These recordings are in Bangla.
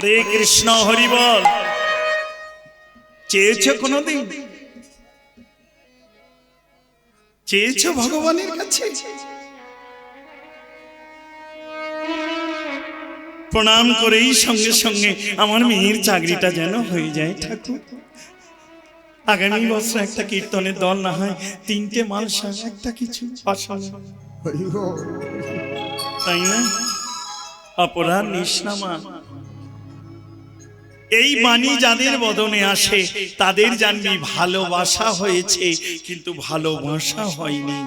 হরে কৃষ্ণ হরি বল। চেয়েছো কোনদিন? চেয়েছো ভগবানের কাছে? প্রণাম করেই সঙ্গে সঙ্গে আমার মেয়ের চাকরিটা যেন হয়ে যায় ঠাকুর। আগামী বছর একটা কীর্তনের দল না হয় 3টে মালসা একটা কিছু তাই না? অপরাধ নিষ্ণামা এই বাণী যাদের বদনে আসে তাদের জানবি ভালোবাসা হয়েছে, কিন্তু ভালোবাসা হয়নি।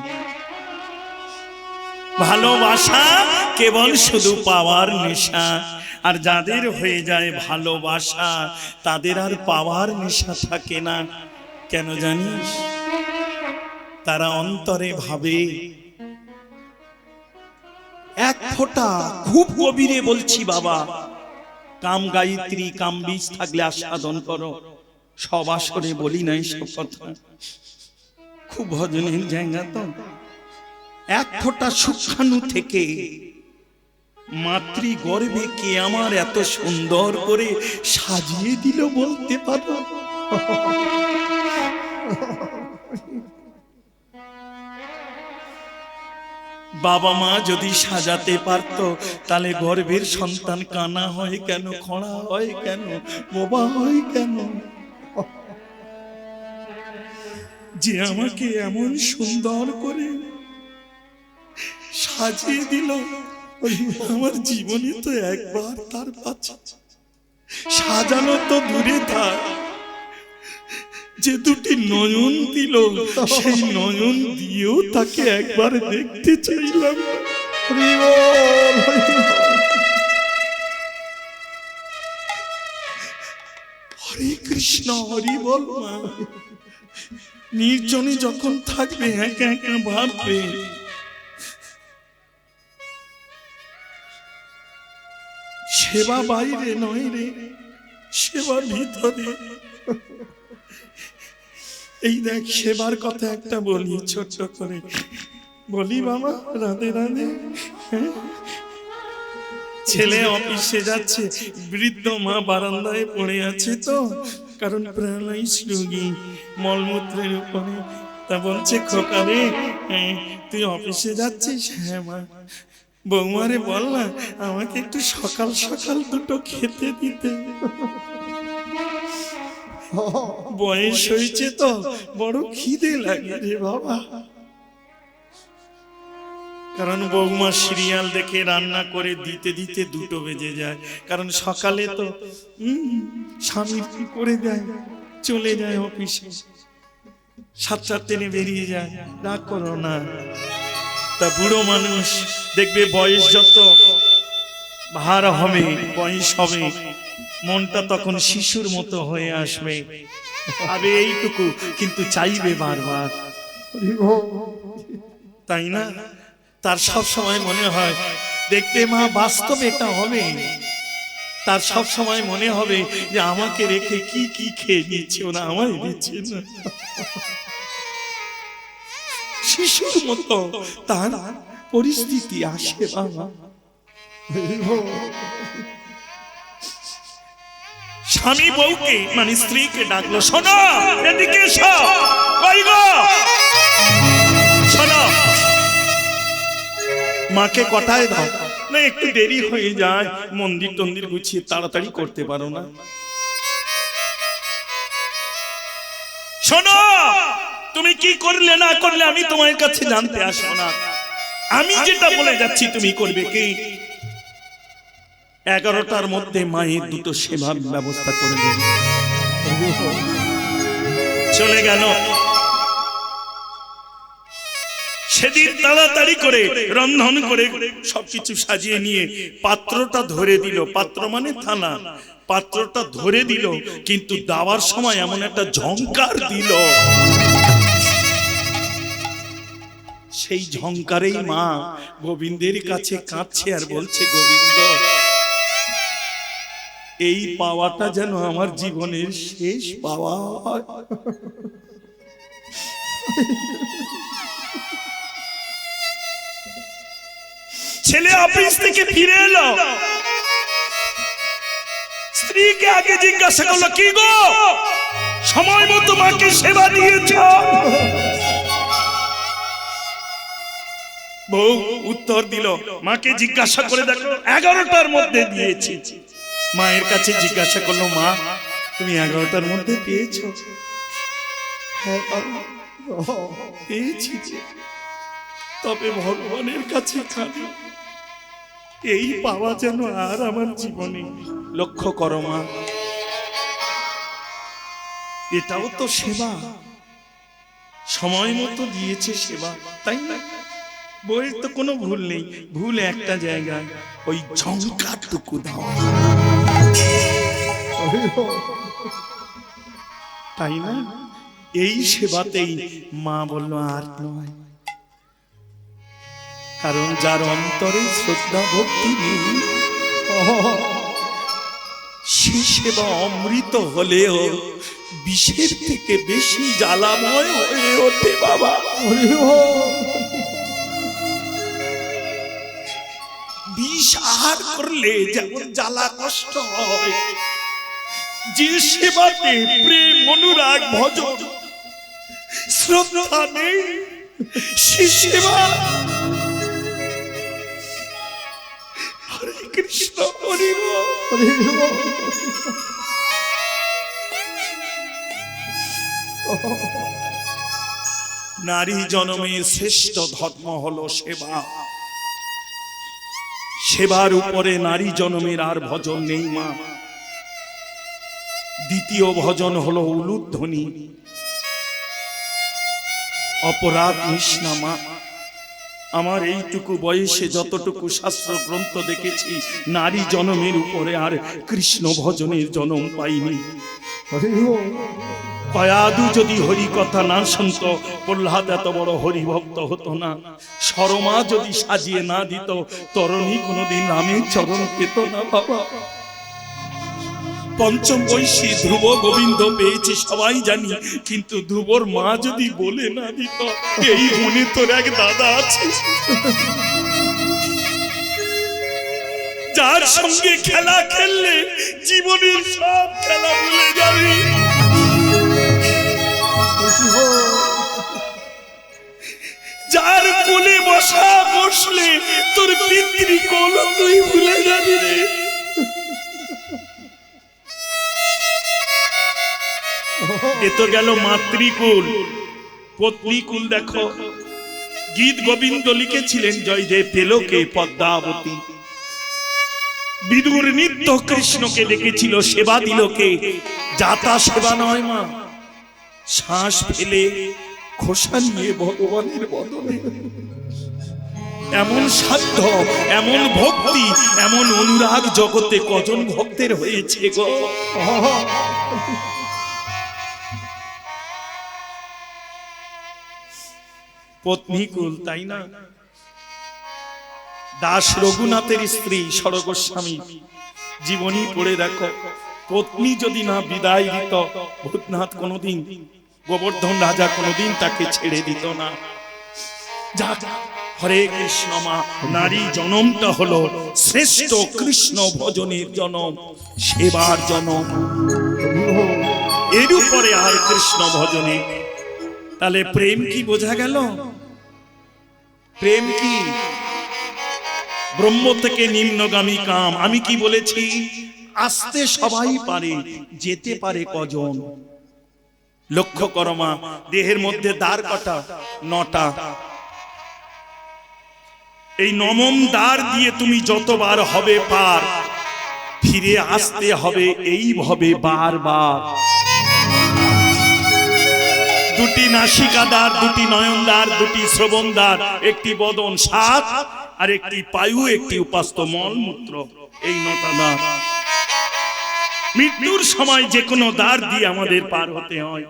ভালোবাসা কেবল শুধু পাওয়ার নেশা, আর যাদের হয়ে যায় ভালোবাসা তাদের আর পাওয়ার নেশা থাকে না। কেন জানিস? তারা অন্তরে ভাবে, এক ফোঁটা খুব গভীরে বলছি বাবা, কাম গায়ত্রী কাম বীজ থাকলে আস্বাদন করো। সব আসরে বলি নাই সব কথা, খুব ভজনের জায়গা তো। এক ফোঁটা সূক্ষ্মাণু থেকে মাতৃ গর্ভে কে আমার এত সুন্দর করে সাজিয়ে দিল বলতে পারো? বাবা মা যদি সাজাতে পারত তাহলে গর্ভের সন্তান কানা হয় কেন, খোঁড়া হয় কেন, বোবা হয় কেন? যে আমাকে এমন সুন্দর করে সাজিয়ে দিল, আমার জীবনে তো একবার তার পাচ্ছে সাজানো তো দূরে থাক, যে দুটি নয়ন দিল সেই নয়ন দিয়েও তাকে একবার দেখতে চাইলাম। হরে কৃষ্ণ হরি বল। মা নির্জনে যখন থাকবে একা একা ভাববে, সেবা বাইরে নয় রে, সেবা ভিতরে। এই দেখ সেবার কথা একটা বলি, ছোট্ট করে বলি বাবা, রাধে রাধে। ছেলে অফিসে যাচ্ছে, বৃদ্ধ মা বারান্দায় পড়ে আছে তো, কারণ প্যারালাইজ রোগী, মলমূত্রের উপরে। তা বলছে, খোকা রে তুই অফিসে যাচ্ছিস? হ্যাঁ মা। বৌমারে বল না আমাকে একটু সকাল সকাল দুটো খেতে দিতে, বয়স হয়েছে তো বড় খিদে লাগে রে বাবা। কারণ বৌমা সিরিয়াল দেখে রান্না করে দিতে দিতে 2টো বেজে যায়, কারণ সকালে তো স্বামী করে দেয়, চলে যায় অফিসে, 7টার ট্রেনে বেরিয়ে যায়। রাগ করো না। তা বুড়ো মানুষ দেখবে বয়স যত ভার হবে, বয়স হবে, মনটা তখন শিশুর মতো হয়ে আসবে, আবে এইটুকু কিন্তু চাইবে বারবার, তাই না? তার সব সময় মনে হয়, দেখবে মা বাস্তবে এটা হবে, তার সব সময় মনে হবে যে আমাকে রেখে কি কি খেয়ে নিচ্ছে ওরা, আমায় দিচ্ছে না। শিশুর মতো তার পরিস্থিতি আসে বাবা। স্বামী বউকে মানে স্ত্রীকে ডাকলো, শোনো এদিকে এসো, কই গো শোনো। মাকে কটায় দাও না, একটু দেরি হয়ে যায়, মন্দির টন্দির গুছিয়ে তাড়াতাড়ি করতে পারো না? শোনো, তুমি কি করলে না করলে আমি তোমার কাছে জানতে আসবো না, আমি যেটা বলে যাচ্ছি তুমি করবে কি? 11টার মধ্যে মায়ের 2টো সেবার ব্যবস্থা করে দেবে। চলে গেল। সেদিন তাড়াতাড়ি করে রন্ধন করে সবকিছু সাজিয়ে নিয়ে পাত্রটা ধরে দিল, পাত্র মানে থালা, পাত্রটা ধরে দিল, কিন্তু দেওয়ার সময় এমন একটা ঝংকার দিল, সেই ঝংকারেই মা গোবিন্দের কাছে কাঁদছে আর বলছে, গোবিন্দ এই পাওয়াটা যেন আমার জীবনের শেষ পাওয়া হয়। ছেলে অফিস থেকে ফিরে এলো, স্ত্রীকে আগে জিজ্ঞাসা করলো, কি গো সময় মতো মাকে সেবা দিয়েছ? বউ উত্তর দিল, মাকে জিজ্ঞাসা করে দেখো, 11টার মধ্যে দিয়েছি। মায়ের কাছে জিজ্ঞাসা করলো, মা তুমি 11টার মধ্যে পেয়েছ? হ্যাঁ পেয়েছি, তবে ভগবানের কাছে খালি এই পাওয়া যেন আর আমার জীবনে। লক্ষ্য করো মা, এটাও তো সেবা, সময় মতো দিয়েছে সেবা, তাই না? বইয়ের তো কোনো ভুল নেই, ভুল একটা জায়গায়, ওই ঝংকারটুকু দাও, তাই না? এই সেবাতেই মা বলল আর নয়। কারণ যার অন্তরে শ্রদ্ধা ভক্তি নেই, সে সেবা অমৃত হলেও বিষের থেকে বেশি জ্বালাময় হয়ে ওঠে বাবা। বিষ আহার করলে যেমন জ্বালা কষ্ট হয়, যে সেবাতে প্রেম অনুরাগ ভজন শ্রদ্ধা নেই, সে সেবা হরে কৃষ্ণ হরি বল। নারী জনমের শ্রেষ্ঠ ধর্ম হলো সেবা। সেবার উপরে নারী জনমের আর ভজন নেই মা। দ্বিতীয় ভজন হলো উলুধ্বনি, অপরাধ নিষ্ণা মা। আমার এইটুকু বয়সে যতটুকু শাস্ত্র গ্রন্থ দেখেছি, নারী জনমের উপরে আর কৃষ্ণ ভজনের জন্ম পাইনি। কয়াদু যদি হরি কথা না শুনত, প্রহ্লাদ এত বড় হরিভক্ত হতো না। সরমা যদি সাজিয়ে না দিত, তরণী কোনোদিন রামের চরণ পেত না বাবা। পঞ্চম বৈশী ধ্রুব গোবিন্দ পেয়েছে সবাই জানি, কিন্তু ধ্রুবর মা যদি বলে না দিত, এই মনে তোর এক দাদা আছে যার সঙ্গে খেলা খেললে জীবনের সব খেলা ভুলে যাবি, যার কোলে বসলে তোর পিতৃকোল তুই ভুলে যাবি রে। এ তো গেল মাতৃকুল। পত্নীকুল দেখো, গীত গোবিন্দ লিখেছিলেন জয়দেব পেলকে পদ্মাবতী। বিদুর নিত্য কৃষ্ণকে ডেকেছিল, সেবা দিল কে? যাতা সেবা নয় মা, শ্বাস ফেলে খোসা নিয়ে ভগবানের বদনে। এমন সাধ্য, এমন ভক্তি, এমন অনুরাগ জগতে কজন ভক্তের হয়েছে গো। পত্নীকুল, তাই না? দাস রঘুনাথের স্ত্রী সরগোস্বামী জীবনী পড়ে দেখো, পত্নী যদি না বিদায় দিত, ভূতনাথ কোনোদিন, গোবর্ধন রাজা কোনোদিন তাকে ছেড়ে দিত না। যাক, হরে কৃষ্ণ মা। নারী জনমটা হলো শ্রেষ্ঠ কৃষ্ণ ভজনের জনম, সেবার জনম। এর উপরে আর কৃষ্ণ ভজনে। তাহলে প্রেম কি বোঝা গেল? প্রেম কি? ব্রহ্ম থেকে নিম্নগামী কাম। আমি কি বলেছি? আসতে সবাই পারে, যেতে পারে কজন? লক্ষ্য করো মা, দেহের মধ্যে দ্বার কটা? 9টা। এই 9ম দ্বার দিয়ে তুমি যতবার হবে পার, ফিরে আসতে হবে এইভাবে বারবার। 2টি নাসিকা দ্বার, 2টি নয়ন দ্বার, 2টি শ্রবণ দ্বার, 1টি বদন 7, আর 1টি পায়ু, 1টি উপাস্ত মলমূত্র। এই 9টা দ্বার। মৃত্যুর সময় যে কোনো দ্বার দিয়ে আমাদের পার হতে হয়।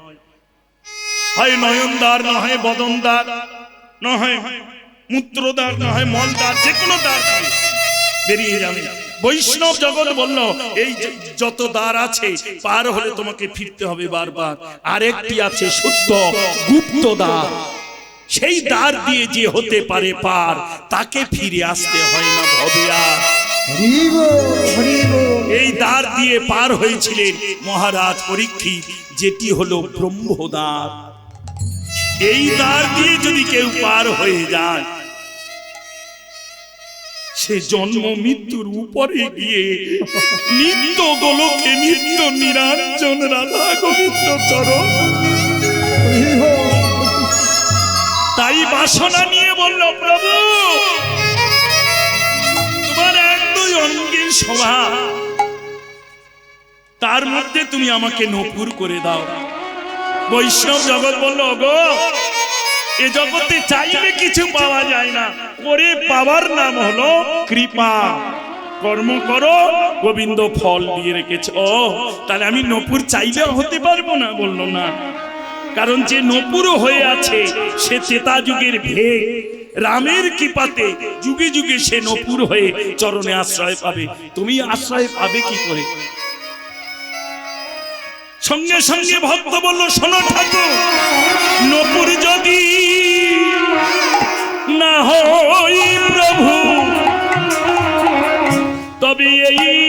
হয় নয়ন দ্বার, না হয় বদন দ্বার, না হয় মূত্রদ্বার, না হয় মলদ্বার, যে কোনো দ্বার দিয়ে বেরিয়ে যাবে। বৈষ্ণব জগৎ বলল, এই যত দ্বার আছে পার হলে তোমাকে ফিরতে হবে বারবার। আরেকটি আছে শুদ্ধ গুপ্ত দ্বার, সেই দ্বার দিয়ে যে হতে পারে পার, তাকে ফিরে আসতে হয় না ভবে আর। এই দ্বার দিয়ে পার হয়েছিলেন মহারাজ পরীক্ষিত, যেটি হলো ব্রহ্মদ্বার। এই দ্বার দিয়ে যদি কেউ পার হয়ে যায়, সে জন্ম মৃত্যুর উপরে গিয়ে নিত্য গোলকে নিত্য নিরঞ্জন রাধা গোবিন্দ চরণ। তাই বাসনা নিয়ে বলল, প্রভু তোমার এক দুই অঙ্গের শোভা, তার মধ্যে তুমি আমাকে নপুর করে দাও। বৈষ্ণব জগৎ বলল, গো এ জগতে চাইলে কিছু পাওয়া যায় না, করে পাওয়ার নাম হলো কৃপা। কর্ম করো, গোবিন্দ ফল দিয়ে রেখেছে। ও তাহলে আমি নপুর চাইলেও হতে পারবো না? বলল না, কারণ যে নপুর হয়ে আছে সে ত্রেতা যুগের ভেগ, রামের কৃপাতে যুগে যুগে সে নপুর হয়ে চরণে আশ্রয় পাবে। তুমি আশ্রয় পাবে কি করে? সঙ্গে সঙ্গে ভক্ত বলল, শোনো ঠাকুর, নপুর যদি না হই প্রভু, তবে এই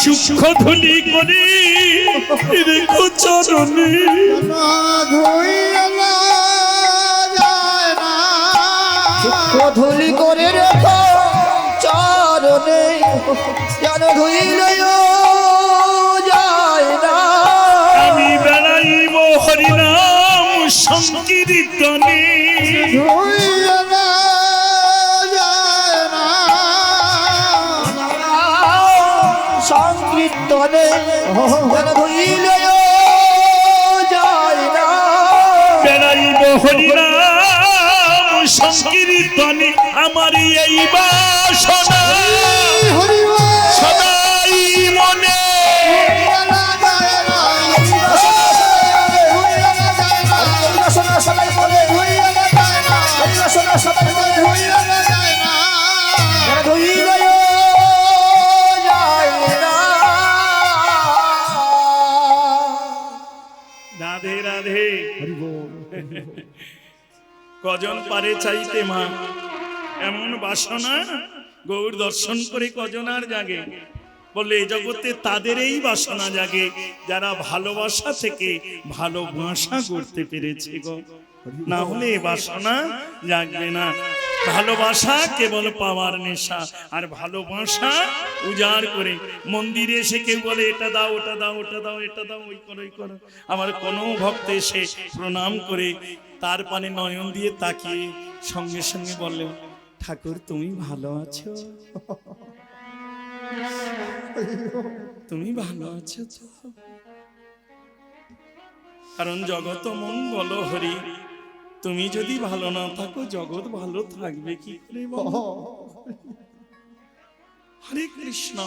সূক্ষ্ম ধুলি করে রেখো চরণে, ধুলি করে রেখো চরণে, যেন ধুইলে যায় না। আমি বেড়াইব হরিনাম সংকীর্তনে, সংকীর্তনে যেন ধুইলে যায় না। বেড়াইব হরিনাম সংকীর্তনে, আমার এই বাসনা সদাই মনে। রাধে রাধে। কজন পারে চাইতে মা এমন বাসনা, গৌর দর্শন করে কজন আর জাগে? বললে এই জগতে তাদের এই বাসনা জাগে যারা ভালোবাসা থেকে ভালোবাসা করতে পেরেছে গো, না হলে বাসনা জাগবে না। ভালোবাসা কেবল পাওয়ার নেশা, আর ভালোবাসা উজাড় করে মন্দিরে এসে কেউ বলে এটা দাও ওটা দাও, ওটা দাও এটা দাও, ওই করো ওই করো। আমার কোনো ভক্ত এসে প্রণাম করে তার পানে নয়ন দিয়ে তাকিয়ে সঙ্গে সঙ্গে বললে, ঠাকুর তুমি ভালো আছো? তুমি ভালো আছো তো? কারণ জগত মঙ্গল হরি, তুমি যদি ভালো না থাকো জগৎ ভালো থাকবে কি করে? হরে কৃষ্ণ।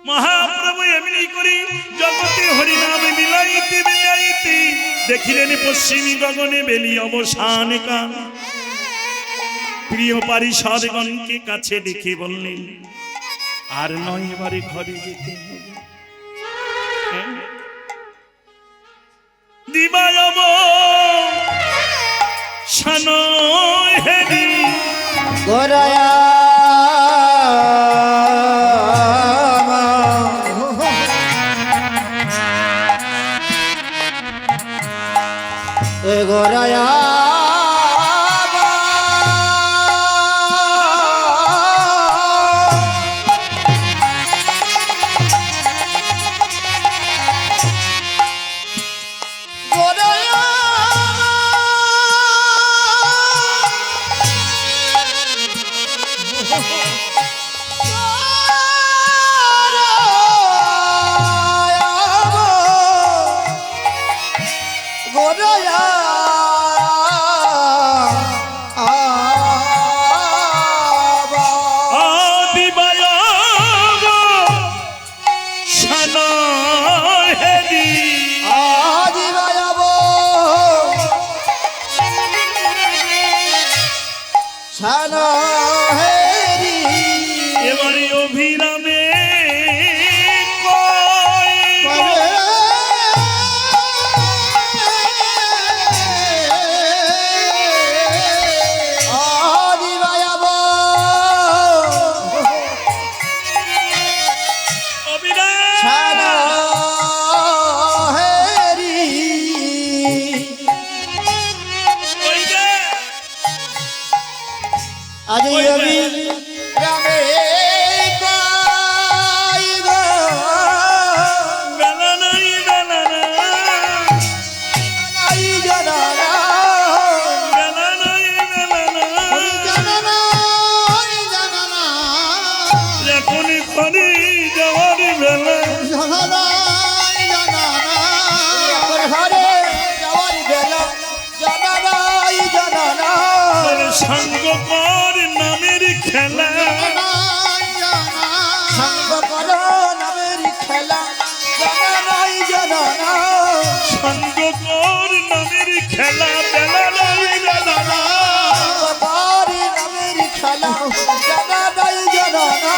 মহাপ্রভু এমনি করি জগতে হরিনাম বিলাইতে বিলাইতে দেখিলেন পশ্চিমী গগনে বেলি অবসান কাল। প্রিয় পারিষদগণকে কাছে ডেকে বললেন, আর নয় এবারে ঘরে যেতে হবে। দিবায়ব শানয় হেরি গোরায়া এ গোরায়া এবারে অভিরামে আজ রবি রামে বেলা নাই বেলা নাই বেলা নাই এখন ঘরে যাওয়ার বেলা সঙ্গ কর নামের খেলা সঙ্গ করো নামের খেলা জানা নাই জানা না সঙ্গ কর নামের খেলা বেলা নাই বেলা না বাবারে নামের খেলা জানা নাই জানা না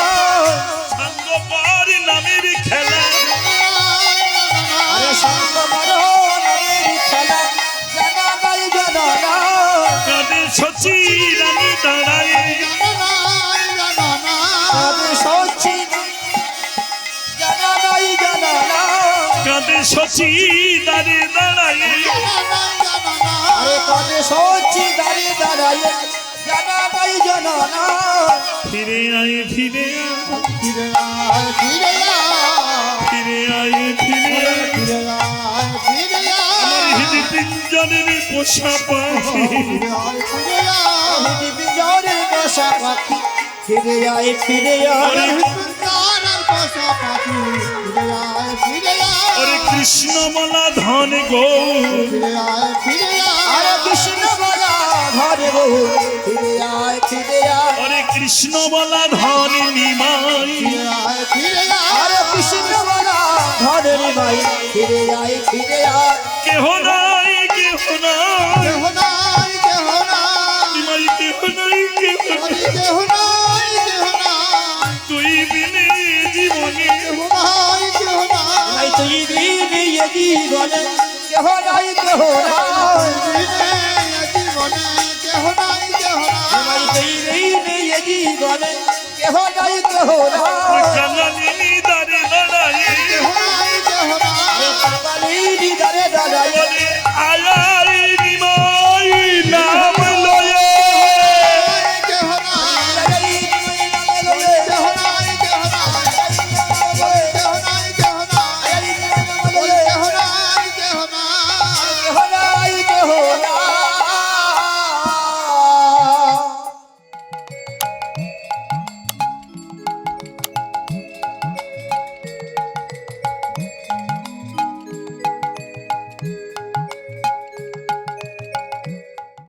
সঙ্গ কর নামের খেলা আরে সঙ্গ করো নামের খেলা জানা নাই জানা না কাদের সচি রানী দাঁড়ায় তবে সচ্ছি জানা নাই জানা না কাদের সচি দাঁড়িয়ে দাঁড়ায় আরে তবে সচ্ছি দাঁড়িয়ে দাঁড়ায় জানা নাই জানা না ফিরে আয় ফিরে আয় ফিরে আয় ফিরে ফিরে আয় ফিরে আয় ফিরে আয় ফিরে আমার হৃদয় পিঞ্জরের পোষা পাখি বিজয়ের বসা পাখি ফিরে আয় ফিরে আয় ওরে কৃষ্ণ বলা ধন গো আরে কৃষ্ণ বলা ধরে গো ফিরে আয় ফিরে আয় ওরে কৃষ্ণ বলা ধন নিমাই আরে কৃষ্ণ বলা ধরে রে ভাই ফিরে আয় ফিরে আয় কেহ নাই কেহ নাই নিমাই কেহ নাই কেহ নাই তুই বিনে জীবনে ভাই তুই দিবি এ জীবনে কেহ নাই কেহ নাই ভাই তুই দিবি এ জীবনে কেহ নাই কেহ নাই কালালিনী